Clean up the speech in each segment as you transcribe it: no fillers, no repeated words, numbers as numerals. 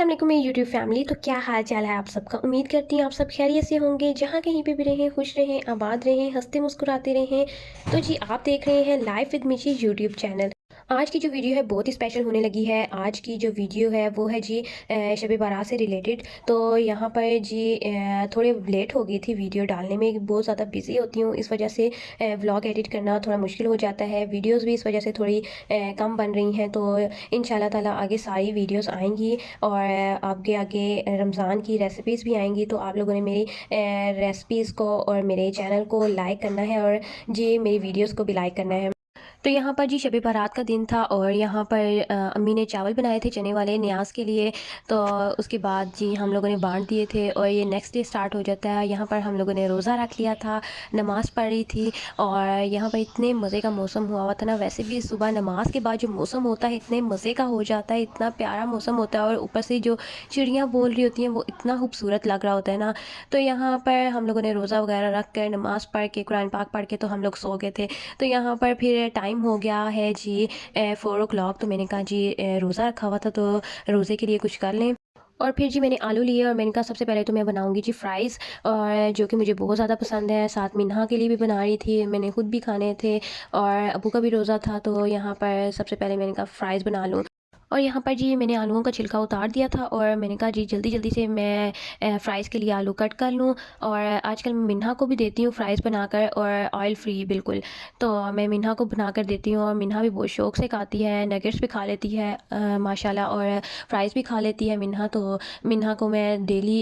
अस्सलाम वालेकुम मेरी यूट्यूब फैमिली। तो क्या हाल चाल है आप सबका। उम्मीद करती हूँ आप सब खैरियत से होंगे, जहाँ कहीं पे भी रहें खुश रहें, आबाद रहें, हंसते मुस्कुराते रहें। तो जी आप देख रहे हैं लाइफ विद मिशी यूट्यूब चैनल। आज की जो वीडियो है बहुत ही स्पेशल होने लगी है। आज की जो वीडियो है वो है जी शब बारात से रिलेटेड। तो यहाँ पर जी थोड़े लेट हो गई थी वीडियो डालने में, बहुत ज़्यादा बिजी होती हूँ, इस वजह से व्लॉग एडिट करना थोड़ा मुश्किल हो जाता है। वीडियोस भी इस वजह से थोड़ी कम बन रही हैं। तो इंशाल्लाह ताला आगे सारी वीडियोस आएंगी और आगे आगे रमज़ान की रेसिपीज़ भी आएंगी। तो आप लोगों ने मेरी रेसिपीज़ को और मेरे चैनल को लाइक करना है और जी मेरी वीडियोस को भी लाइक करना है। तो यहाँ पर जी शब बारात का दिन था और यहाँ पर अम्मी ने चावल बनाए थे चने वाले न्याज के लिए। तो उसके बाद जी हम लोगों ने बांट दिए थे और ये नेक्स्ट डे स्टार्ट हो जाता है। यहाँ पर हम लोगों ने रोज़ा रख लिया था, नमाज़ पढ़ी थी और यहाँ पर इतने मज़े का मौसम हुआ था ना। वैसे भी सुबह नमाज के बाद जो मौसम होता है इतने मज़े का हो जाता है, इतना प्यारा मौसम होता है और ऊपर से जो चिड़ियाँ बोल रही होती हैं वो इतना खूबसूरत लग रहा होता है ना। तो यहाँ पर हम लोगों ने रोज़ा वगैरह रख कर नमाज़ पढ़ के कुरान पाक पढ़ के तो हम लोग सो गए थे। तो यहाँ पर फिर टाइम हो गया है जी 4 o'clock। तो मैंने कहा जी रोज़ा रखा हुआ था तो रोज़े के लिए कुछ कर लें। और फिर जी मैंने आलू लिए और मैंने कहा सबसे पहले तो मैं बनाऊंगी जी फ्राइज़, और जो कि मुझे बहुत ज़्यादा पसंद है। साथ मिन्हा के लिए भी बना रही थी, मैंने खुद भी खाने थे और अबू का भी रोज़ा था। तो यहाँ पर सबसे पहले मैंने कहा फ़्राइज़ बना लूँ। और यहाँ पर जी मैंने आलूओं का छिलका उतार दिया था और मैंने कहा जी जल्दी जल्दी से मैं फ़्राइज़ के लिए आलू कट कर लूँ। और आजकल मैं मिन्हा को भी देती हूँ फ़्राइज़ बनाकर, और ऑयल फ्री बिल्कुल। तो मैं मिन्हा को बनाकर देती हूँ और मिन्हा भी बहुत शौक़ से खाती है, नगेट्स भी खा लेती है माशाल्लाह, और फ़्राइज़ भी खा लेती है मिन्हा। तो मिन्हा को मैं डेली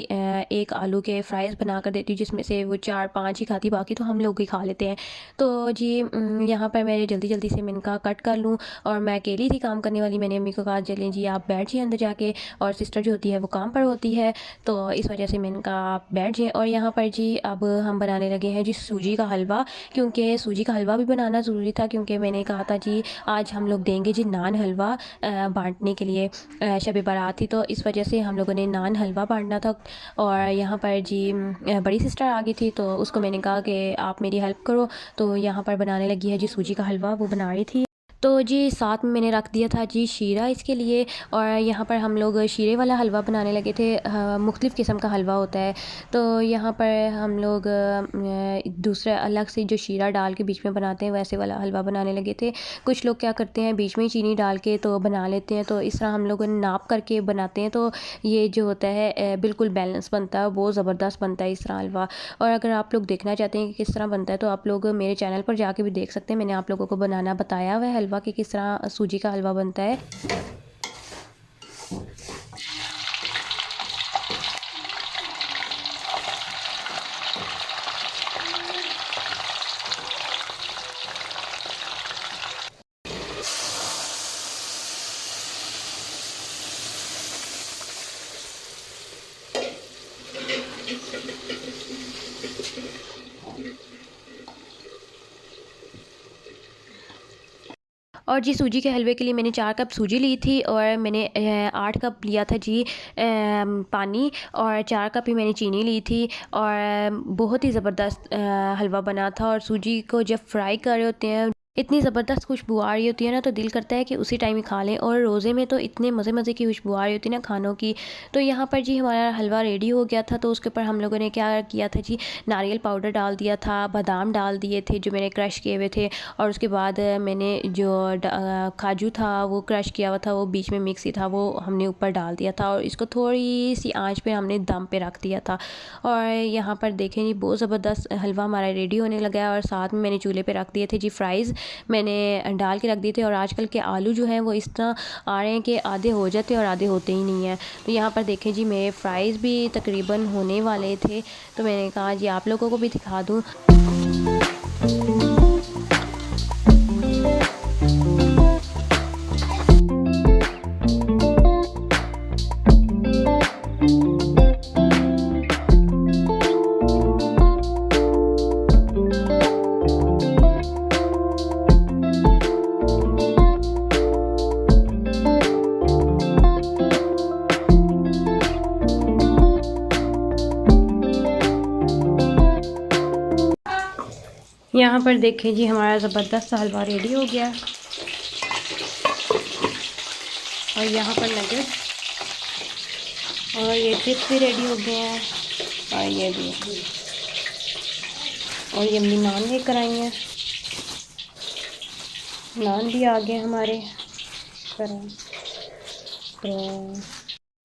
एक आलू के फ़्राइज़ बनाकर देती हूँ, जिसमें से वो 4-5 ही खाती, बाकी तो हम लोग ही खा लेते हैं। तो जी यहाँ पर मैं जल्दी जल्दी से मैंने कहा कट कर लूँ। और मैं अकेली थी काम करने वाली, मैंने अम्मी को कहा चलें जी आप बैठ जाइए अंदर जाके, और सिस्टर जो होती है वो काम पर होती है, तो इस वजह से मैंने कहा आप बैठ जाइए। और यहाँ पर जी अब हम बनाने लगे हैं जी सूजी का हलवा, क्योंकि सूजी का हलवा भी बनाना ज़रूरी था, क्योंकि मैंने कहा था जी आज हम लोग देंगे जी नान हलवा बांटने के लिए। शब बारात थी तो इस वजह से हम लोगों ने नान हलवा बांटना था। और यहाँ पर जी बड़ी सिस्टर आ गई थी तो उसको मैंने कहा कि आप मेरी हेल्प करो। तो यहाँ पर बनाने लगी है जी सूजी का हलवा, वो बना रही थी। तो जी साथ में मैंने रख दिया था जी शीरा इसके लिए। और यहाँ पर हम लोग शीरे वाला हलवा बनाने लगे थे। मुख्तलिफ़ किस्म का हलवा होता है, तो यहाँ पर हम लोग दूसरा अलग से जो शीरा डाल के बीच में बनाते हैं वैसे वाला हलवा बनाने लगे थे। कुछ लोग क्या करते हैं बीच में ही चीनी डाल के तो बना लेते हैं, तो इस तरह हम लोग नाप करके बनाते हैं। तो ये जो होता है बिल्कुल बैलेंस बनता है, बहुत ज़बरदस्त बनता है इस तरह हलवा। और अगर आप लोग देखना चाहते हैं कि किस तरह बनता है तो आप लोग मेरे चैनल पर जाके भी देख सकते हैं, मैंने आप लोगों को बनाना बताया हुआ है हलवा कि किस तरह सूजी का हलवा बनता है। और जी सूजी के हलवे के लिए मैंने 4 कप सूजी ली थी और मैंने 8 कप लिया था जी पानी, और 4 कप ही मैंने चीनी ली थी। और बहुत ही ज़बरदस्त हलवा बना था। और सूजी को जब फ्राई कर रहे होते हैं इतनी ज़बरदस्त खुशबू आ रही होती है ना, तो दिल करता है कि उसी टाइम ही खा लें। और रोज़े में तो इतने मज़े मज़े की खुशबू आ रही होती है ना खानों की। तो यहाँ पर जी हमारा हलवा रेडी हो गया था। तो उसके ऊपर हम लोगों ने क्या किया था जी, नारियल पाउडर डाल दिया था, बादाम डाल दिए थे जो मैंने क्रश किए हुए थे, और उसके बाद मैंने जो काजू था वो क्रश किया हुआ था वो बीच में मिक्स ही था, वो हमने ऊपर डाल दिया था और इसको थोड़ी सी आँच पे हमने दम पे रख दिया था। और यहाँ पर देखें जी बहुत ज़बरदस्त हलवा हमारा रेडी होने लगा है। और साथ में मैंने चूल्हे पे रख दिए थे जी फ्राइज़, मैंने डाल के रख दिए थे। और आजकल के आलू जो हैं वो इस तरह आ रहे हैं कि आधे हो जाते हैं और आधे होते ही नहीं हैं। तो यहाँ पर देखें जी मेरे फ्राइज़ भी तकरीबन होने वाले थे, तो मैंने कहा जी आप लोगों को भी दिखा दूँ। यहाँ पर देखें जी हमारा ज़बरदस्त हलवा रेडी हो गया। और यहाँ पर नगेट्स और ये चिप्स भी रेडी हो गए हैं, और ये भी, और ये अम्मी नान लेकर आई हैं, नान भी आ गए हमारे पर।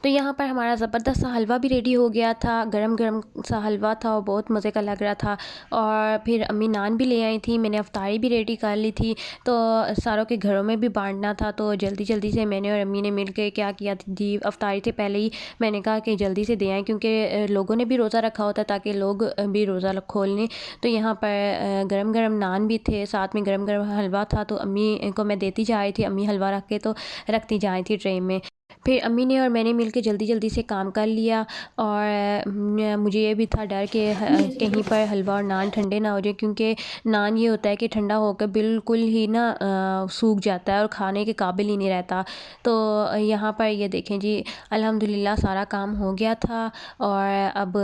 तो यहाँ पर हमारा ज़बरदस्त सा हलवा भी रेडी हो गया था, गरम गरम सा हलवा था और बहुत मज़े का लग रहा था। और फिर अम्मी नान भी ले आई थी, मैंने अफ्तारी भी रेडी कर ली थी, तो सारों के घरों में भी बांटना था। तो जल्दी जल्दी से मैंने और अम्मी ने मिल के क्या किया जी, अफ्तारी से पहले ही मैंने कहा कि जल्दी से दे आएँ, क्योंकि लोगों ने भी रोज़ा रखा होता ताकि लोग भी रोज़ा खोल लें। तो यहाँ पर गरम गरम नान भी थे, साथ में गरम गरम हलवा था, तो अम्मी को मैं देती जा रही थी, अम्मी हलवा रख के तो रखती जा रही थी ट्रे में। फिर अम्मी ने और मैंने मिलके जल्दी जल्दी से काम कर लिया। और मुझे ये भी था डर कि कहीं पर हलवा और नान ठंडे ना हो जाए, क्योंकि नान ये होता है कि ठंडा होकर बिल्कुल ही ना सूख जाता है और खाने के काबिल ही नहीं रहता। तो यहाँ पर ये देखें जी, अल्हम्दुलिल्लाह सारा काम हो गया था। और अब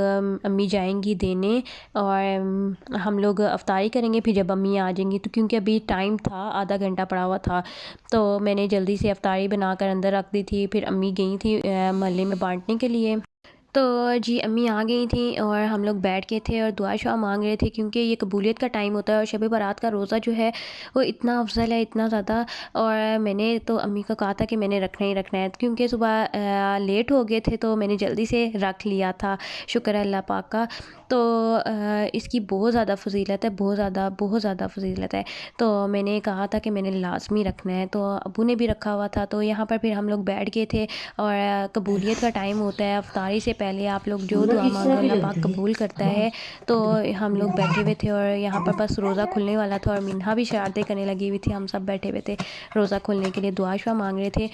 अम्मी जाएंगी देने, और हम लोग अफ्तारी करेंगे फिर जब अम्मी आ जाएंगी। तो क्योंकि अभी टाइम था, आधा घंटा पड़ा हुआ था, तो मैंने जल्दी से अफ्तारी बनाकर अंदर रख दी थी। फिर अम्मी गई थी मोहल्ले में बांटने के लिए। तो जी अम्मी आ गई थी और हम लोग बैठ के थे और दुआ शुआ मांग रहे थे, क्योंकि ये कबूलियत का टाइम होता है और शब बारात का रोज़ा जो है वो इतना अफजल है, इतना ज़्यादा। और मैंने तो अम्मी को कहा था कि मैंने रखना ही रखना है, क्योंकि सुबह लेट हो गए थे तो मैंने जल्दी से रख लिया था। शुक्र है अल्लाह पाक का। तो इसकी बहुत ज़्यादा फजीलत है, बहुत ज़्यादा फजीलत है। तो मैंने कहा था कि मैंने लाजमी रखना है, तो अबू ने भी रखा हुआ था। तो यहाँ पर फिर हम लोग बैठ गए थे। और कबूलियत का टाइम होता है, अफ्तारी से पहले आप लोग जो दुआ मांगो अल्लाह पाक कबूल करता है। तो हम लोग बैठे हुए थे और यहाँ पर बस रोज़ा खुलने वाला था और मिन्हा भी शरारतें करने लगी हुई थी। हम सब बैठे हुए थे रोज़ा खुलने के लिए दुआ शुआ मांग रहे थे।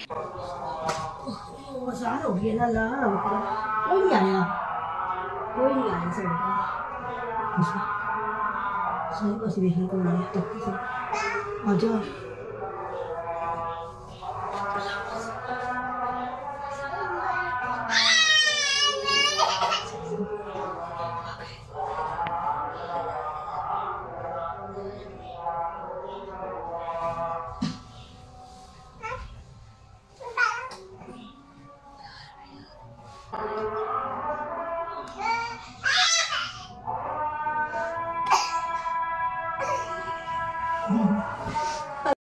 कोई नहीं आया सर सही बस देखने को मिला तो आ जाओ।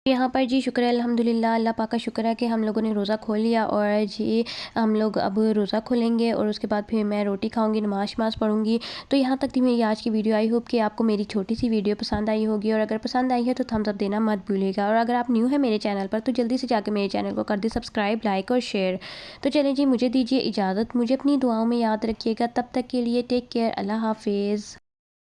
यहाँ पर जी शुक्र है अल्हम्दुलिल्लाह, अल्लाह पाक का शुक्र है कि हम लोगों ने रोज़ा खोल लिया। और जी हम लोग अब रोज़ा खोलेंगे और उसके बाद फिर मैं रोटी खाऊंगी, नमाज़ पढ़ूंगी। तो यहाँ तक थी मेरी आज की वीडियो। आई होप कि आपको मेरी छोटी सी वीडियो पसंद आई होगी, और अगर पसंद आई है तो थम्स अप देना मत भूलिएगा। और अगर आप न्यू है मेरे चैनल पर तो जल्दी से जाकर मेरे चैनल को कर दे सब्सक्राइब, लाइक और शेयर। तो चलें जी, मुझे दीजिए इजाज़त, मुझे अपनी दुआओं में याद रखिएगा। तब तक के लिए टेक केयर, अल्लाह हाफिज़।